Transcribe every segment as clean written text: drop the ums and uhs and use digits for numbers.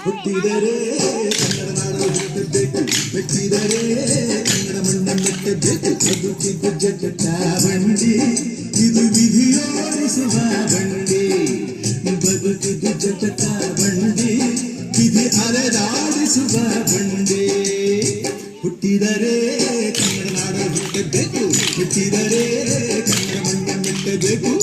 ಹುಟ್ಟಿದರೆ ಕನ್ನಡ ನಾಡು ಹುಟ್ಟಬೇಕು, ಮೆಟ್ಟಿದರೆ ಕನ್ನಡ ಮಣ್ಣ ಮೆಟ್ಟಬೇಕು. ಬದುಕಿದ್ದು ಜಟ ಬಂಡಿ, ಇದು ವಿಧಿಯೋಡಿಸುವ ಬಂಡಿ. ಬದುಕಿದ್ದು ಜಟ ಬಂಡಿ, ವಿಧಿ ಅಲೆದಾಡಿಸುವ ಬಂಡಿ. ಹುಟ್ಟಿದರೆ ಕನ್ನಡ ನಾಡು ಹುಟ್ಟಬೇಕು, ಮೆಟ್ಟಿದರೆ ಕನ್ನಡ ಮಣ್ಣ ಮೆಟ್ಟಬೇಕು.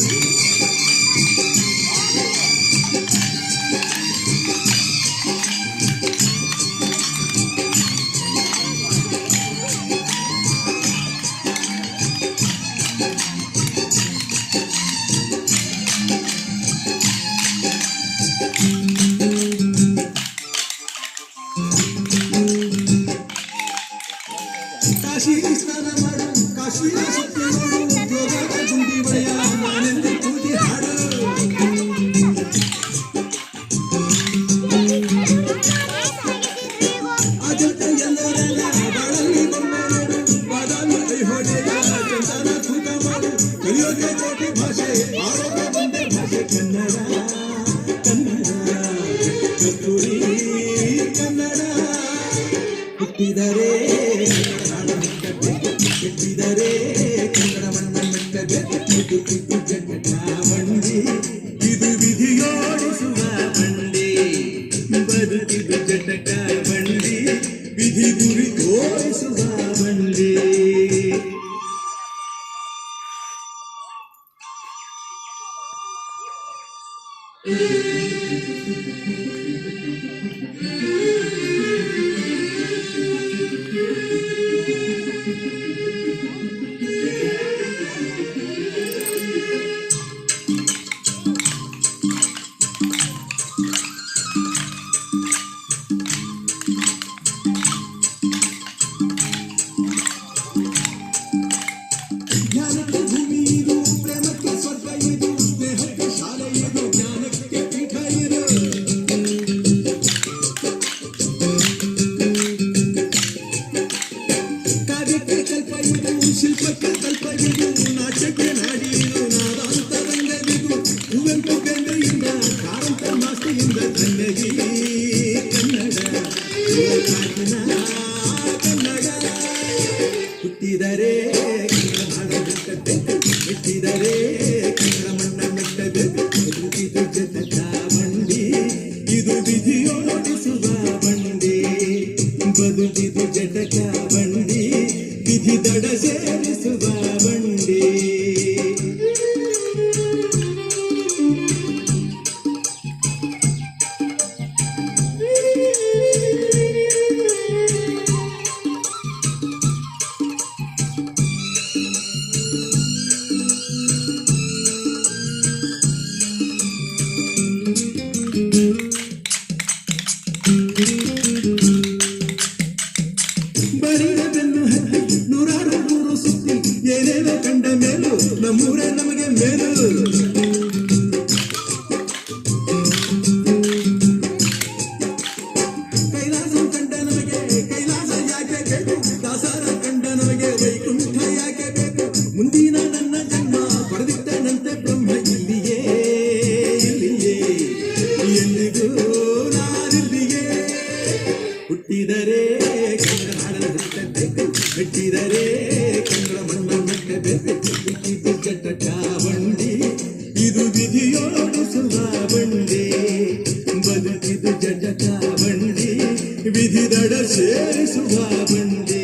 ಕಾಶಿ ಸ್ನಾನ ಮಾಡು, ಕಾಶ್ಮೀರ ಸುತ್ತಿ ನೋಡು, ಯೋಗದ ಗುಂಡಿ ಬಳೆಯ ನಾನೆಂದು ಕೂಗಿ ಹಾಡು. ಅಜಂತ ಎಲ್ಲರೆಲ್ಲ ಬಾಳಲ್ಲಿ ಬೊಮ್ಮೆ ನೋಡು, ಬಾದಾಮಿ ಐಹೊಳೆಯ ಚಂದನ ತೂಕ ಮಾಡು. ಕಲಿಯೋಕೆ ಕೋಟಿ ಭಾಷೆ, ಆರೋಗ್ಯ ಒಂದೇ ಭಾಷೆ ಕನ್ನಡ. ಕನ್ನಡ ಕಸ್ತೂರಿ ಕನ್ನಡ. ಹುಟ್ಟಿದರೆ ಮೆಟ್ಟಿದರೆ ಕನ್ನಡ ಮಣ್ಣ ಮೆಟ್ಟಬೇಕು. ಬದುಕಿದ್ದು ಜಟ ಬಂಡಿ, ಇದು ವಿಧಿಯೋಡಿಸುವ ಬಂಡಿ. ಬದುಕಿದ್ದು ಜಟ ಬಂಡಿ, ವಿಧಿ ಗುರಿ ತೋರಿಸುವ ಬಂಡಿ. ಜ್ಞಾನಕ್ಕೆ ಭೂಮಿ ಇದು, ಪ್ರೇಮಕ್ಕೆ ಸ್ವರ್ಗ ಇದು, ಸ್ನೇಹಕ್ಕೆ ಶಾಲೆ ಇದು, ಜ್ಞಾನಕ್ಕೆ ಪೀಠ ಇದು. ಕಾವ್ಯಕ್ಕೆ ಕಲ್ಪ ಇದು, ಶಿಲ್ಪಕ್ಕೆ ಕಲ್ಪ ಇದು, ನಾಟ್ಯಕ್ಕೆ ನಾಡಿ ಇದು, ನಾದಾಂತರಂಗವಿದು. ಕುವೆಂಪು ಗಂಗೆಯಿಂದ ಕಾರಂತ ಮಾಸ್ತಿಯಿಂದ ಕನ್ನಡಿ ಕನ್ನಡ ಕಾಡಿನ ಕನ್ನಡ. ಹುಟ್ಟಿದರೆ ಮೆಟ್ಟಿದರೆ ಕನ್ನಡ ಮಣ್ಣ ಮೆಟ್ಟಬೇಕು. ಬದುಕಿದು ಜಟ ಬಂಡಿ, ಇದು ವಿಧಿಯೋಡಿಸುವ ಬಂಡಿ. ಬದುಕಿದು ಜಟ ಬಂಡಿ, ವಿಧಿ ದಡ ಸೇರಿಸುವ ಬಂಡಿ. ಬರೀಡದನ್ನು ಹತ್ತಿ ನೂರಾರು ಊರು ಸುತ್ತಿ ಏನೇನೋ ಕಂಡ ಮೇಲು ನಮ್ಮೂರೇ ನಮಗೆ ಮೇಲು. ಕೈಲಾಸ ಕಂಡ ನಮಗೆ ಕೈಲಾಸ ಯಾಕೆ ಬೇಕು, ದಾಸರ ಕಂಡ ನಮಗೆ ವೈಕುಂಠ ಯಾಕೆ ಬೇಕು. ಮುಂದಿನ ನನ್ನ ಜನ್ಮ ಪಡೆದಿಟ್ಟನಂತೆ ಬ್ರಹ್ಮ ಇಲ್ಲಿಯೇ ಇಲ್ಲಿಯೇ ಎಂದಿಗೂ ನಾನಿಲ್ಲಿಯೇ. ಹುಟ್ಟಿದರೆ ಕನ್ನಡ ನಾಡಲು ಹುಟ್ಟಬೇಕು, ಮೆಟ್ಟಿದರೆ ಕನ್ನಡ ಮಣ್ಣ ಮೆಟ್ಟಬೇಕು. ಬದುಕಿದ್ದು ಜಟ ಬಂಡಿ, ಇದು ವಿಧಿಯೋಡಿಸುವ ಬಂಡಿ. ಬದುಕಿದ್ದು ಜಟ ಬಂಡಿ, ವಿಧಿ ದಡ ಸೇರಿಸುವ ಬಂಡಿ.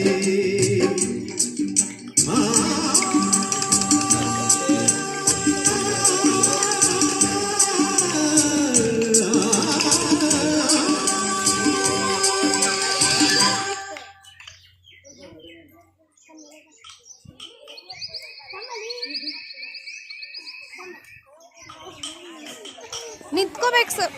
ನಿಂತ್ಕೋಬೇಕು ಸರ್.